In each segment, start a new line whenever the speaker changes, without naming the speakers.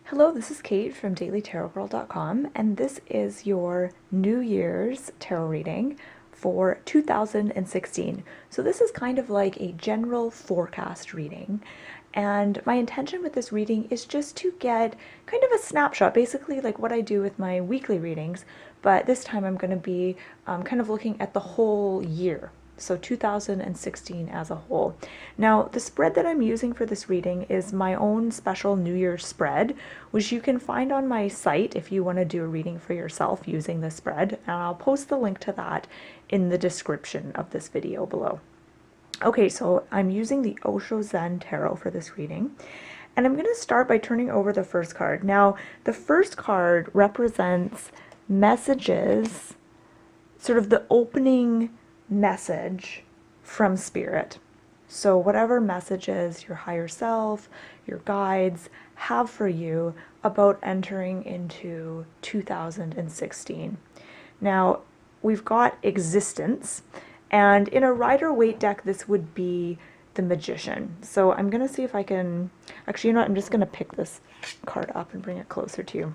Hello, this is Kate from dailytarotgirl.com, and this is your New Year's tarot reading for 2016. So this is kind of like a general forecast reading, and my intention with this reading is just to get kind of a snapshot, basically like what I do with my weekly readings, but this time I'm going to be kind of looking at the whole year. So 2016 as a whole. Now, the spread that I'm using for this reading is my own special New Year's spread, which you can find on my site if you want to do a reading for yourself using this spread. And I'll post the link to that in the description of this video below. Okay, so I'm using the Osho Zen Tarot for this reading. And I'm going to start by turning over the first card. Now, the first card represents messages, sort of the opening message from spirit. So whatever messages your higher self, your guides have for you about entering into 2016. Now, we've got existence, and in a Rider-Waite deck, this would be the Magician. So I'm going to see if I can, actually, you know what, I'm just going to pick this card up and bring it closer to you.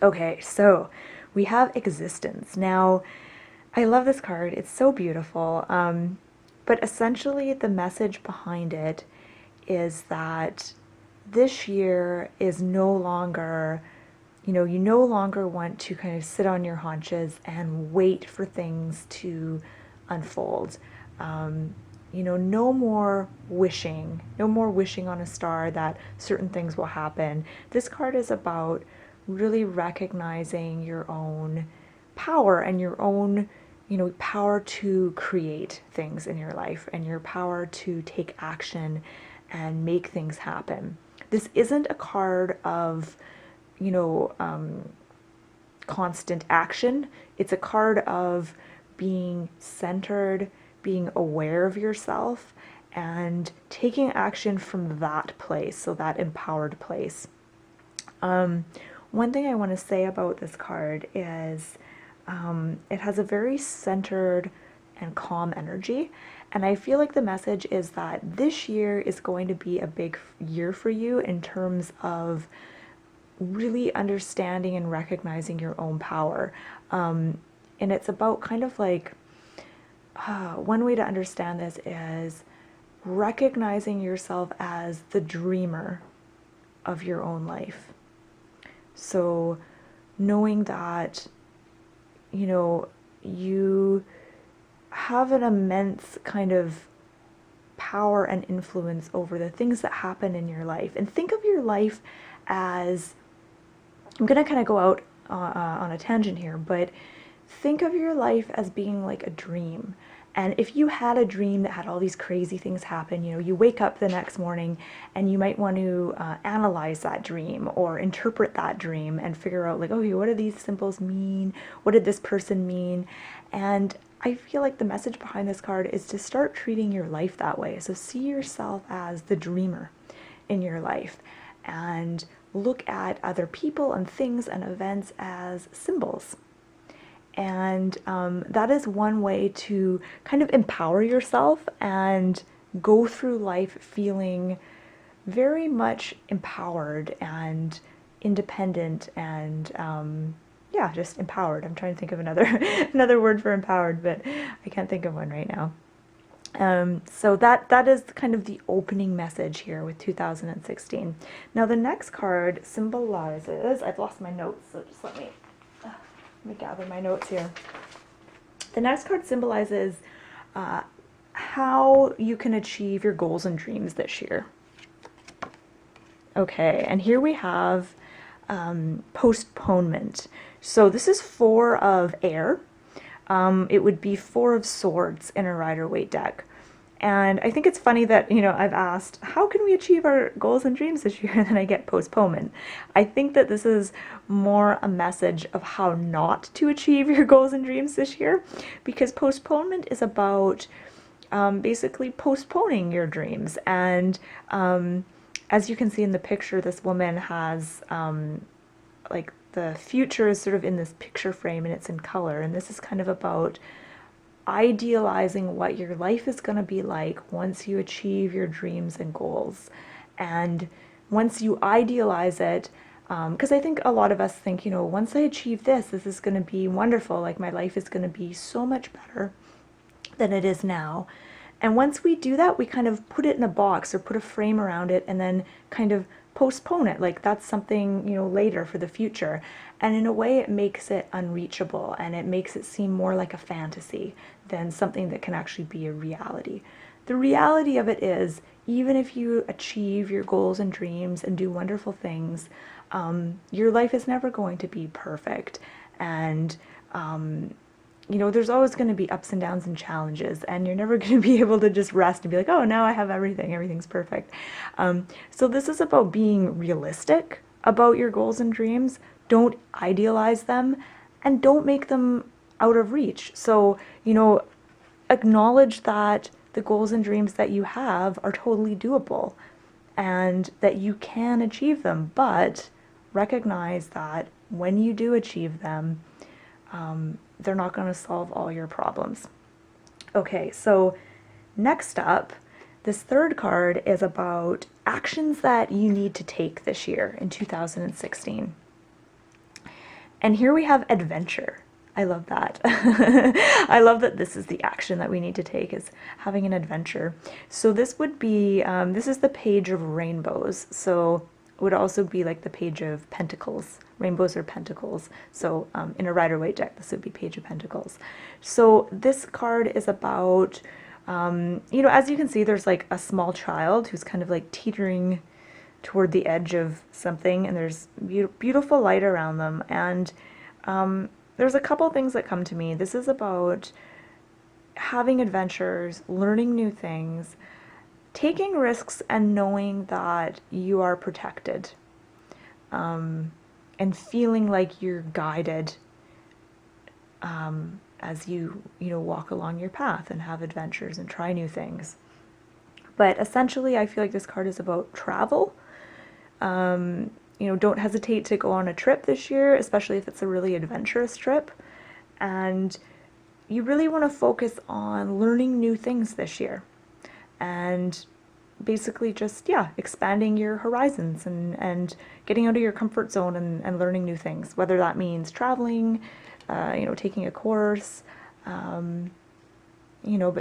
Okay, so we have existence. Now, I love this card. It's so beautiful. But essentially the message behind it is that this year is no longer, you no longer want to kind of sit on your haunches and wait for things to unfold. No more wishing, on a star that certain things will happen. This card is about really recognizing your own power and your own power to create things in your life and your power to take action and make things happen. This isn't a card of, constant action. It's a card of being centered, being aware of yourself, and taking action from that place, so that empowered place. One thing I want to say about this card is it has a very centered and calm energy, and I feel like the message is that this year is going to be a big year for you in terms of really understanding and recognizing your own power. And it's about kind of like, one way to understand this is recognizing yourself as the dreamer of your own life. So knowing that you have an immense kind of power and influence over the things that happen in your life. And think of your life as, I'm going to kind of go out on a tangent here, but think of your life as being like a dream. And if you had a dream that had all these crazy things happen, you wake up the next morning and you might want to analyze that dream or interpret that dream and figure out like, okay, what do these symbols mean? What did this person mean? And I feel like the message behind this card is to start treating your life that way. So see yourself as the dreamer in your life and look at other people and things and events as symbols. And that is one way to kind of empower yourself and go through life feeling very much empowered and independent and just empowered. I'm trying to think of another word for empowered, but I can't think of one right now. So that is kind of the opening message here with 2016. Now the next card symbolizes, I've lost my notes, so just let me gather my notes here. The next card symbolizes how you can achieve your goals and dreams this year. Okay, and here we have postponement. So this is 4 of air. It would be 4 of swords in a Rider-Waite deck. And I think it's funny that, I've asked, how can we achieve our goals and dreams this year? And then I get postponement. I think that this is more a message of how not to achieve your goals and dreams this year, because postponement is about basically postponing your dreams. And as you can see in the picture, this woman has like the future is sort of in this picture frame and it's in color. And this is kind of about idealizing what your life is going to be like once you achieve your dreams and goals. And once you idealize it, Because I think a lot of us think, once I achieve this, this is going to be wonderful. Like my life is going to be so much better than it is now. And once we do that, we kind of put it in a box or put a frame around it and then kind of postpone it. Like that's something, later for the future. And in a way, it makes it unreachable and it makes it seem more like a fantasy than something that can actually be a reality. The reality of it is, even if you achieve your goals and dreams and do wonderful things, your life is never going to be perfect. And there's always going to be ups and downs and challenges, and you're never going to be able to just rest and be like, oh, now I have everything, everything's perfect. So this is about being realistic about your goals and dreams. Don't idealize them, and don't make them out of reach. So, acknowledge that the goals and dreams that you have are totally doable and that you can achieve them, but recognize that when you do achieve them, they're not going to solve all your problems. Okay, so next up, this third card is about actions that you need to take this year in 2016. And here we have adventure. I love that. I love that this is the action that we need to take, is having an adventure. So this would be, this is the page of rainbows. So it would also be like the page of pentacles. Rainbows are pentacles. So in a Rider-Waite deck, this would be page of pentacles. So this card is about, as you can see, there's like a small child who's kind of like teetering toward the edge of something, and there's beautiful light around them. And there's a couple things that come to me. This is about having adventures, learning new things, taking risks, and knowing that you are protected, and feeling like you're guided as you walk along your path and have adventures and try new things. But essentially, I feel like this card is about travel. Don't hesitate to go on a trip this year, especially if it's a really adventurous trip. And you really want to focus on learning new things this year. And basically just, expanding your horizons and getting out of your comfort zone and learning new things. Whether that means traveling, taking a course, but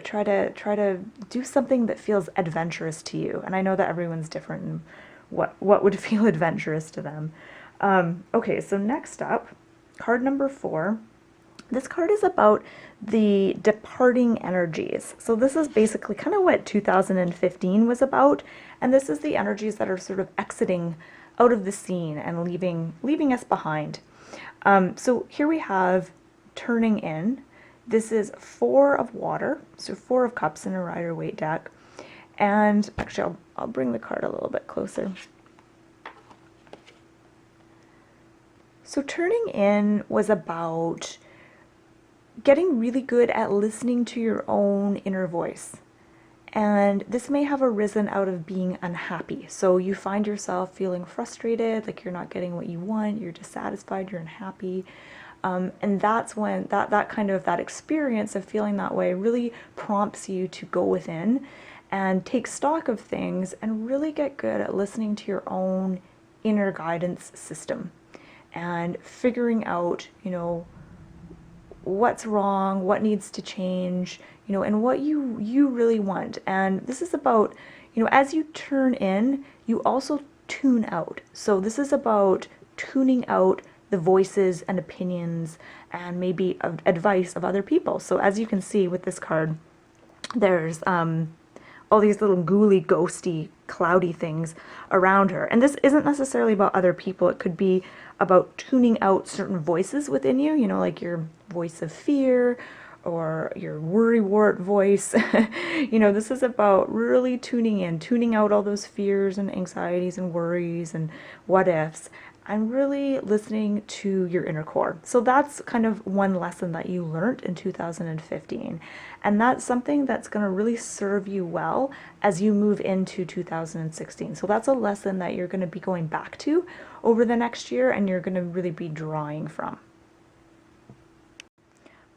try to do something that feels adventurous to you. And I know that everyone's different in what would feel adventurous to them. Okay, so next up, card number 4. This card is about the departing energies. So this is basically kind of what 2015 was about, and this is the energies that are sort of exiting out of the scene and leaving us behind. So here we have turning in. This is 4 of water, so 4 of cups in a Rider-Waite deck. And actually, I'll bring the card a little bit closer. So turning in was about getting really good at listening to your own inner voice. And this may have arisen out of being unhappy. So you find yourself feeling frustrated, like you're not getting what you want, you're dissatisfied, you're unhappy. And that's when that experience of feeling that way really prompts you to go within and take stock of things and really get good at listening to your own inner guidance system and figuring out, what's wrong, what needs to change, and what you really want. And this is about, as you turn in, you also tune out. So this is about tuning out the voices and opinions and maybe advice of other people. So as you can see with this card, there's all these little ghouly, ghosty, cloudy things around her. And this isn't necessarily about other people. It could be about tuning out certain voices within you, like your voice of fear or your worrywart voice. This is about really tuning out all those fears and anxieties and worries and what ifs, and really listening to your inner core. So that's kind of one lesson that you learned in 2015. And that's something that's going to really serve you well as you move into 2016. So that's a lesson that you're going to be going back to over the next year, and you're going to really be drawing from.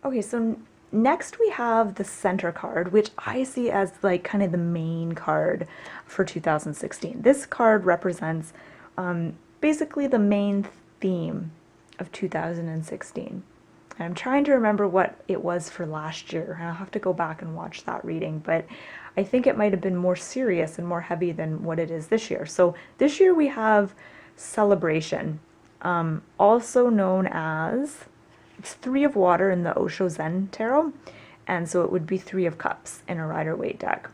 Okay, so next we have the center card, which I see as like kind of the main card for 2016. This card represents basically the main theme of 2016. And I'm trying to remember what it was for last year. I'll have to go back and watch that reading, but I think it might have been more serious and more heavy than what it is this year. So this year we have celebration, also known as, it's 3 of water in the Osho Zen Tarot, and so it would be 3 of cups in a Rider-Waite deck.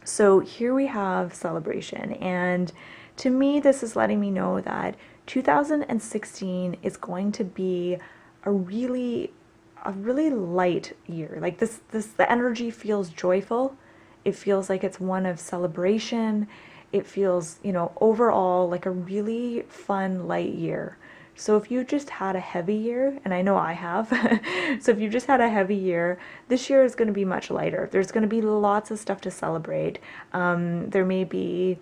So here we have celebration, and to me this is letting me know that 2016 is going to be a really light year. Like the energy feels joyful. It feels like it's one of celebration. It feels, overall like a really fun, light year. So if you just had a heavy year, and I know I have, so if you just had a heavy year, this year is going to be much lighter. There's going to be lots of stuff to celebrate. There may be,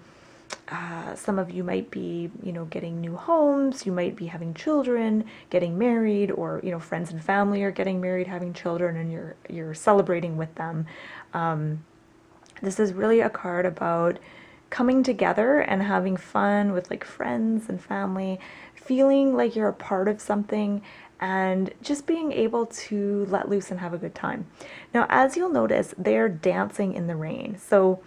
some of you might be, getting new homes, you might be having children, getting married, or, friends and family are getting married, having children, and you're celebrating with them. This is really a card about coming together and having fun with like friends and family, feeling like you're a part of something, and just being able to let loose and have a good time. Now, as you'll notice, they're dancing in the rain. So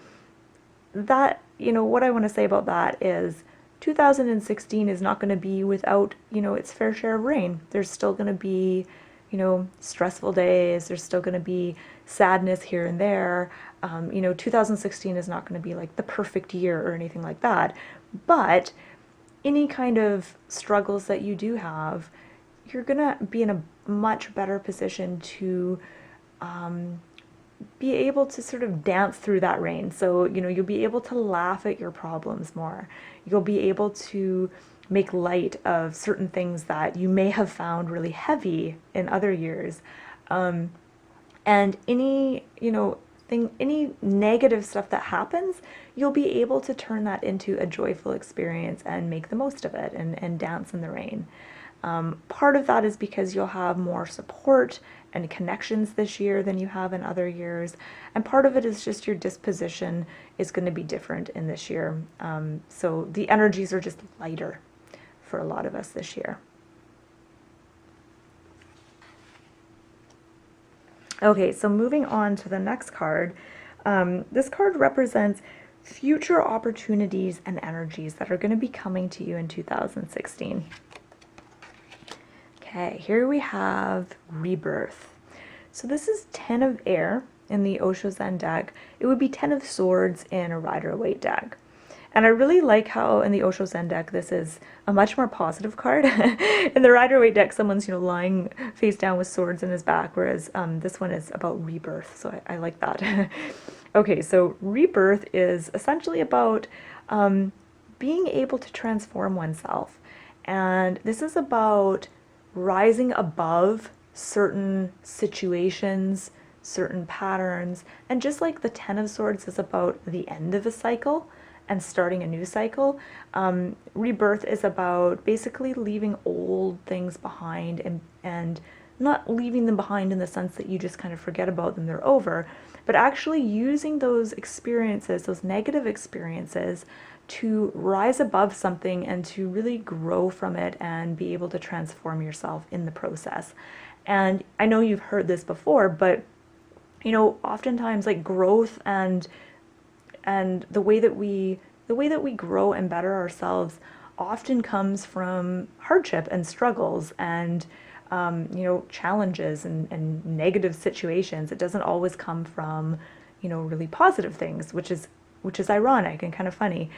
that, what I want to say about that is 2016 is not going to be without, its fair share of rain. There's still going to be, stressful days. There's still going to be sadness here and there. 2016 is not going to be like the perfect year or anything like that. But any kind of struggles that you do have, you're going to be in a much better position to be able to sort of dance through that rain. So, you'll be able to laugh at your problems more. You'll be able to make light of certain things that you may have found really heavy in other years. And any, any negative stuff that happens, you'll be able to turn that into a joyful experience and make the most of it and dance in the rain. Part of that is because you'll have more support and connections this year than you have in other years. And part of it is just your disposition is going to be different in this year. So the energies are just lighter for a lot of us this year. Okay, so moving on to the next card. This card represents future opportunities and energies that are going to be coming to you in 2016. Okay, here we have rebirth. So this is 10 of air in the Osho Zen deck. It would be 10 of swords in a Rider-Waite deck. And I really like how in the Osho Zen deck, this is a much more positive card. In the Rider-Waite deck, someone's, lying face down with swords in his back, whereas this one is about rebirth. So I like that. Okay, so rebirth is essentially about being able to transform oneself. And this is about rising above certain situations, certain patterns, and just like the 10 of swords is about the end of a cycle and starting a new cycle, rebirth is about basically leaving old things behind and not leaving them behind in the sense that you just kind of forget about them, they're over, but actually using those experiences, those negative experiences, to rise above something and to really grow from it and be able to transform yourself in the process. And I know you've heard this before, but oftentimes like growth and the way that we grow and better ourselves often comes from hardship and struggles and challenges and negative situations. It doesn't always come from really positive things, which is ironic and kind of funny.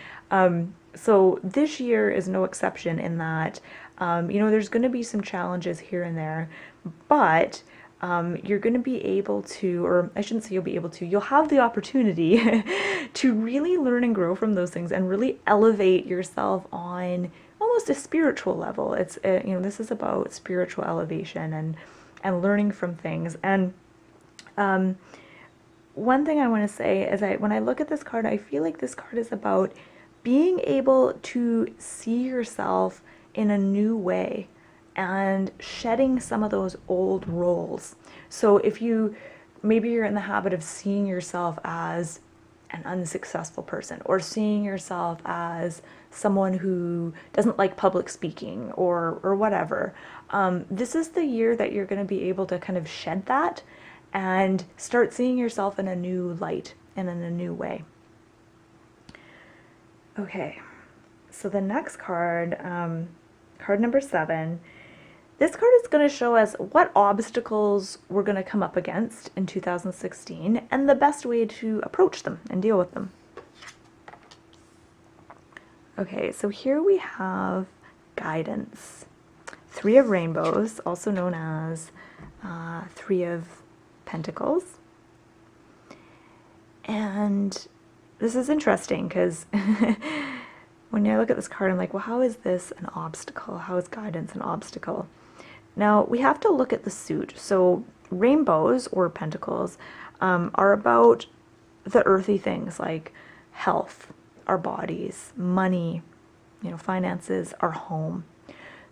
So this year is no exception in that, there's going to be some challenges here and there, but you're going to be able to, or I shouldn't say you'll be able to, you'll have the opportunity to really learn and grow from those things and really elevate yourself on almost a spiritual level. It's, this is about spiritual elevation and learning from things. And one thing I want to say is when I look at this card, I feel like this card is about being able to see yourself in a new way and shedding some of those old roles. So if maybe you're in the habit of seeing yourself as an unsuccessful person, or seeing yourself as someone who doesn't like public speaking, or whatever. This is the year that you're going to be able to kind of shed that and start seeing yourself in a new light and in a new way. Okay, so the next card, card number 7, this card is going to show us what obstacles we're going to come up against in 2016 and the best way to approach them and deal with them. Okay, so here we have guidance. 3 of rainbows, also known as 3 of pentacles. And this is interesting because when I look at this card, I'm like, well, how is this an obstacle? How is guidance an obstacle? Now, we have to look at the suit. So rainbows or pentacles are about the earthy things like health, our bodies, money, finances, our home.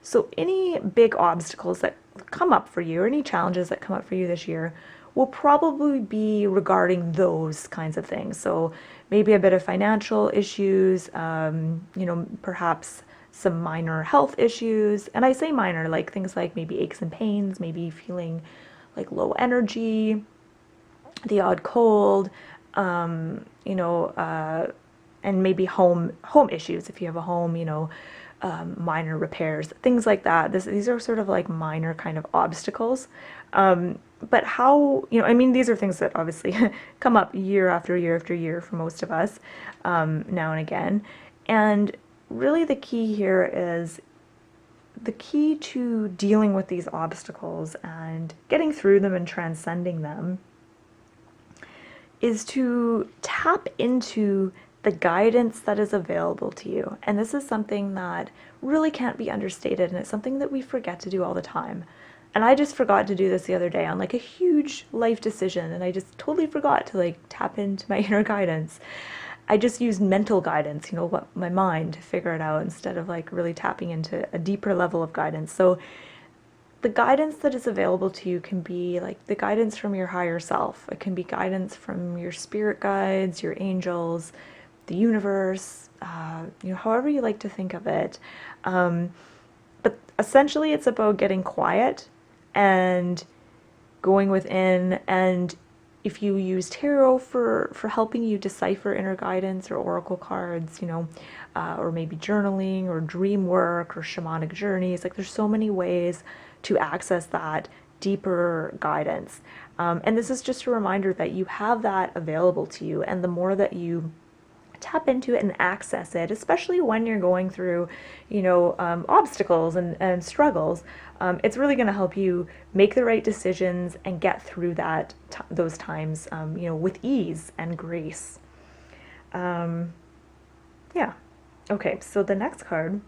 So any big obstacles that come up for you, or any challenges that come up for you this year, will probably be regarding those kinds of things. So maybe a bit of financial issues, perhaps some minor health issues. And I say minor, like things like maybe aches and pains, maybe feeling like low energy, the odd cold, and maybe home issues. If you have a home, minor repairs, things like that. These are sort of like minor kind of obstacles. But how, these are things that obviously come up year after year after year for most of us, now and again. And really the key here is the key to dealing with these obstacles and getting through them and transcending them is to tap into the guidance that is available to you. And this is something that really can't be understated, and it's something that we forget to do all the time. And I just forgot to do this the other day on like a huge life decision, and I just totally forgot to like tap into my inner guidance. I just used mental guidance, what my mind to figure it out, instead of like really tapping into a deeper level of guidance. So the guidance that is available to you can be like the guidance from your higher self. It can be guidance from your spirit guides, your angels, the universe, however you like to think of it. But essentially it's about getting quiet and going within. And if you use tarot for helping you decipher inner guidance, or oracle cards, or maybe journaling or dream work or shamanic journeys, like there's so many ways to access that deeper guidance. And this is just a reminder that you have that available to you. And the more that you tap into it and access it, especially when you're going through, obstacles and struggles, it's really going to help you make the right decisions and get through those times, with ease and grace. Yeah. Okay, so the next card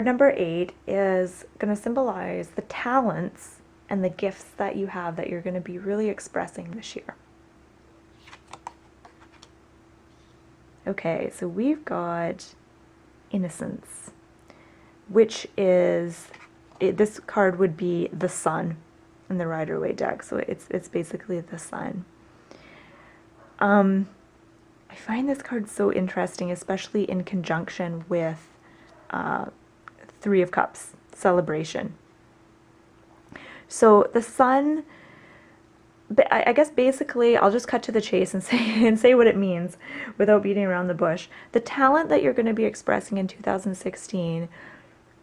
number 8, is going to symbolize the talents and the gifts that you have that you're going to be really expressing this year. Okay, so we've got innocence, which is, this card would be the sun in the Rider-Waite deck. So it's basically the sun. I find this card so interesting, especially in conjunction with 3 of Cups, celebration. So the sun, but I guess basically I'll just cut to the chase and say what it means without beating around the bush. The talent that you're going to be expressing in 2016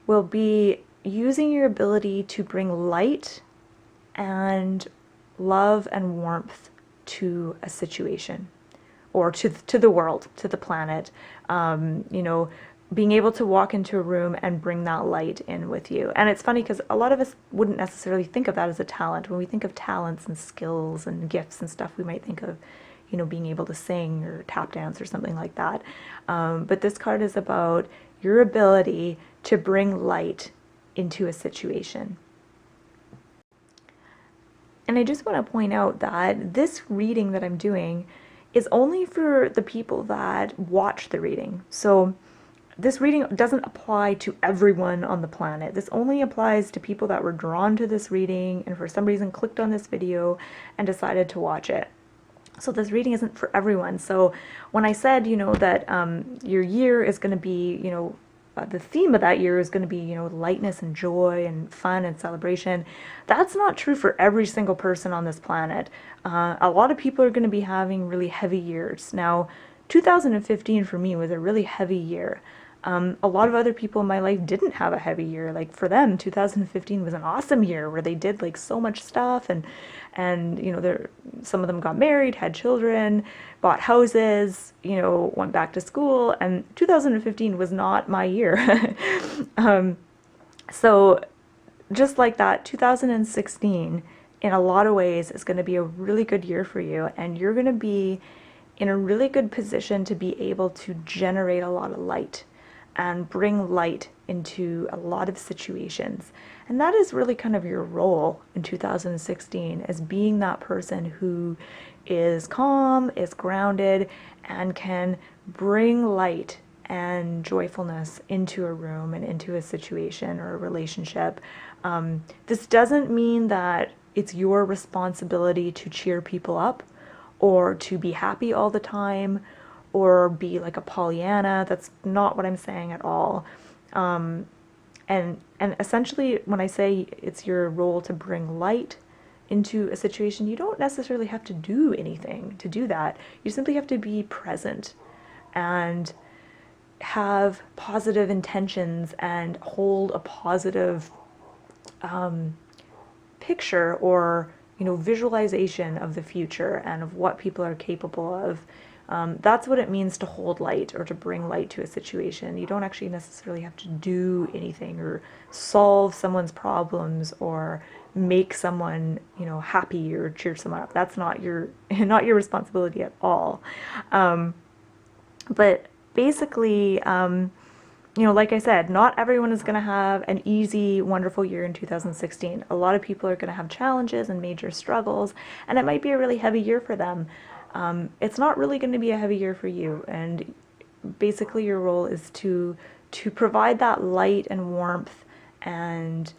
will be using your ability to bring light and love and warmth to a situation, or to the world, to the planet. Being able to walk into a room and bring that light in with you. And it's funny because a lot of us wouldn't necessarily think of that as a talent. When we think of talents and skills and gifts and stuff, we might think of, being able to sing or tap dance or something like that. But this card is about your ability to bring light into a situation. And I just want to point out that this reading that I'm doing is only for the people that watch the reading. So this reading doesn't apply to everyone on the planet. This only applies to people that were drawn to this reading and for some reason clicked on this video and decided to watch it. So this reading isn't for everyone. So when I said, that your year is going to be, the theme of that year is going to be, lightness and joy and fun and celebration. That's not true for every single person on this planet. A lot of people are going to be having really heavy years. Now, 2015 for me was a really heavy year. A lot of other people in my life didn't have a heavy year. Like for them, 2015 was an awesome year where they did like so much stuff, and some of them got married, had children, bought houses, went back to school. And 2015 was not my year. So just like that, 2016 in a lot of ways is going to be a really good year for you, and you're going to be in a really good position to be able to generate a lot of light and bring light into a lot of situations. And that is really kind of your role in 2016, as being that person who is calm, is grounded, and can bring light and joyfulness into a room and into a situation or a relationship. This doesn't mean that it's your responsibility to cheer people up or to be happy all the time or be like a Pollyanna. That's not what I'm saying at all. And essentially, when I say it's your role to bring light into a situation, you don't necessarily have to do anything to do that. You simply have to be present and have positive intentions and hold a positive picture or visualization of the future and of what people are capable of. That's what it means to hold light or to bring light to a situation. You don't actually necessarily have to do anything or solve someone's problems or make someone, happy or cheer someone up. That's not your responsibility at all. But basically, like I said, not everyone is going to have an easy, wonderful year in 2016. A lot of people are going to have challenges and major struggles, and it might be a really heavy year for them. It's not really going to be a heavy year for you, and basically your role is to provide that light and warmth and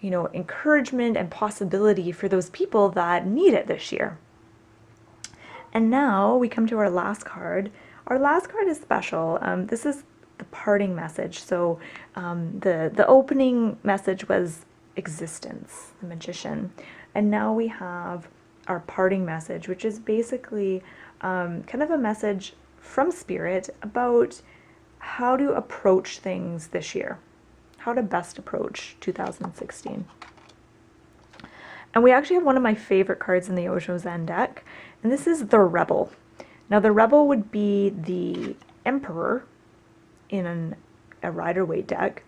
encouragement and possibility for those people that need it this year. And now we come to our last card. Our last card is special. This is the parting message. So the opening message was existence, the magician, and now we have our parting message, which is basically kind of a message from Spirit about how to approach things this year, how to best approach 2016. And we actually have one of my favorite cards in the Osho Zen deck, and this is the Rebel. Now the Rebel would be the Emperor in a Rider-Waite deck,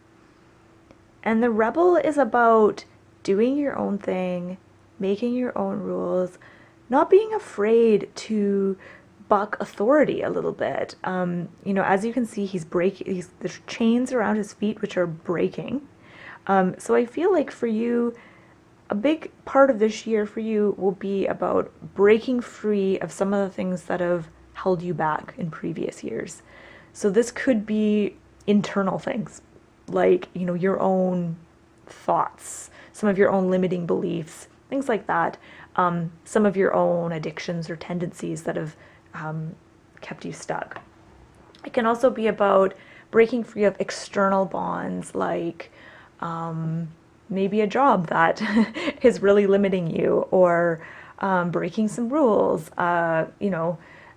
and the Rebel is about doing your own thing, making your own rules, not being afraid to buck authority a little bit. As you can see, there's chains around his feet which are breaking. So I feel like for you, a big part of this year for you will be about breaking free of some of the things that have held you back in previous years. So this could be internal things, like, your own thoughts, some of your own limiting beliefs, things like that, some of your own addictions or tendencies that have kept you stuck. It can also be about breaking free of external bonds, like maybe a job that is really limiting you, or breaking some rules,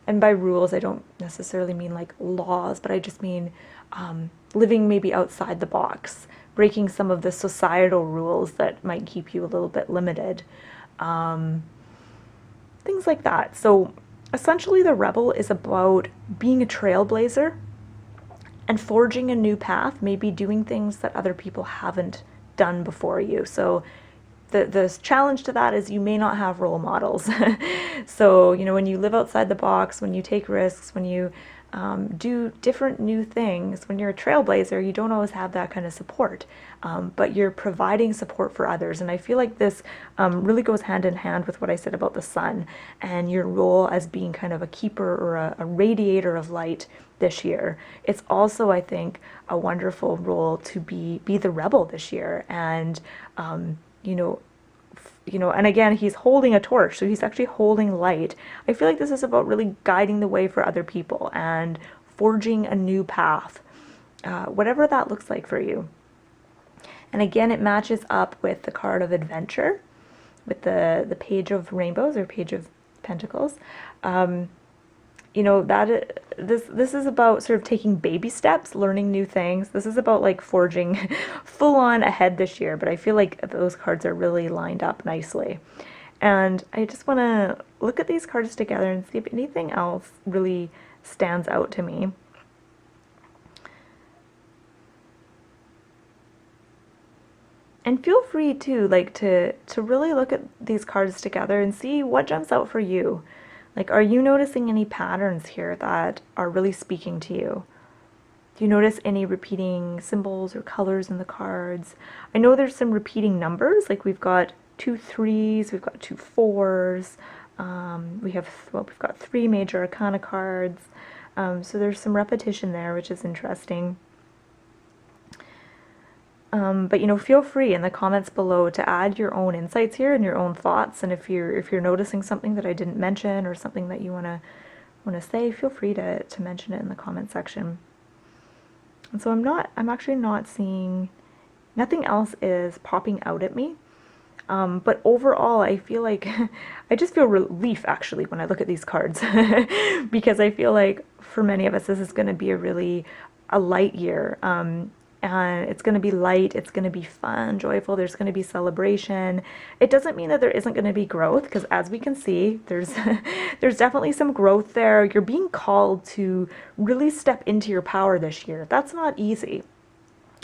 and by rules I don't necessarily mean like laws, but I just mean living maybe outside the box, breaking some of the societal rules that might keep you a little bit limited, things like that. So essentially the Rebel is about being a trailblazer and forging a new path, maybe doing things that other people haven't done before you. So the challenge to that is you may not have role models. So, when you live outside the box, when you take risks, when you do different new things, when you're a trailblazer, you don't always have that kind of support, but you're providing support for others. And I feel like this really goes hand in hand with what I said about the sun and your role as being kind of a keeper or a radiator of light this year. It's also, I think, a wonderful role to be the rebel this year, and you know, and again, he's holding a torch, so he's actually holding light. I feel like this is about really guiding the way for other people and forging a new path, whatever that looks like for you. And again, it matches up with the card of adventure, with the page of rainbows or page of pentacles. You know, that this is about sort of taking baby steps, learning new things. This is about like forging full on ahead this year, but I feel like those cards are really lined up nicely. And I just want to look at these cards together and see if anything else really stands out to me. And feel free too, like to really look at these cards together and see what jumps out for you. Like, are you noticing any patterns here that are really speaking to you? Do you notice any repeating symbols or colors in the cards? I know there's some repeating numbers, like we've got 2 3s, we've got 2 4s, we've got 3 major arcana cards, so there's some repetition there, which is interesting. But you know, feel free in the comments below to add your own insights here and your own thoughts. And if you're noticing something that I didn't mention or something that you wanna say, feel free to mention it in the comment section. And so I'm actually not seeing, nothing else is popping out at me. But overall, I feel like I just feel relief actually when I look at these cards because I feel like for many of us this is going to be a light year. And it's going to be light, it's going to be fun, joyful, there's going to be celebration. It doesn't mean that there isn't going to be growth, because as we can see, there's there's definitely some growth there. You're being called to really step into your power this year. That's not easy.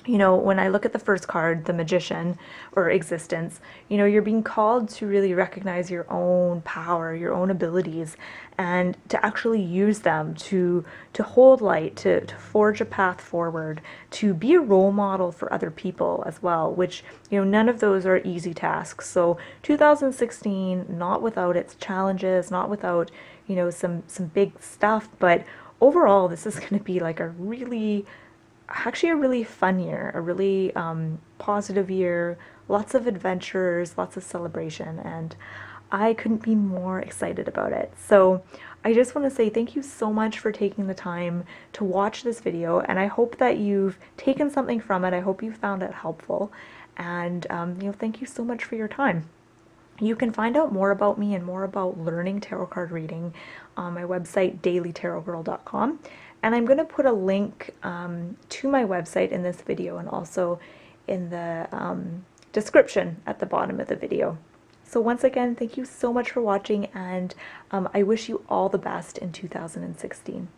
You know, when I look at the first card, the Magician or existence, you know, you're being called to really recognize your own power, your own abilities, and to actually use them to hold light, to forge a path forward, to be a role model for other people as well, which, you know, none of those are easy tasks. So 2016, not without its challenges, not without, you know, some big stuff, but overall, this is going to be like actually a really fun year, a really positive year, lots of adventures, lots of celebration, and I couldn't be more excited about it. So I just want to say thank you so much for taking the time to watch this video, and I hope that you've taken something from it. I hope you found it helpful, and you know, thank you so much for your time. You can find out more about me and more about learning tarot card reading on my website, dailytarotgirl.com. And I'm going to put a link to my website in this video and also in the description at the bottom of the video. So once again, thank you so much for watching, and I wish you all the best in 2016.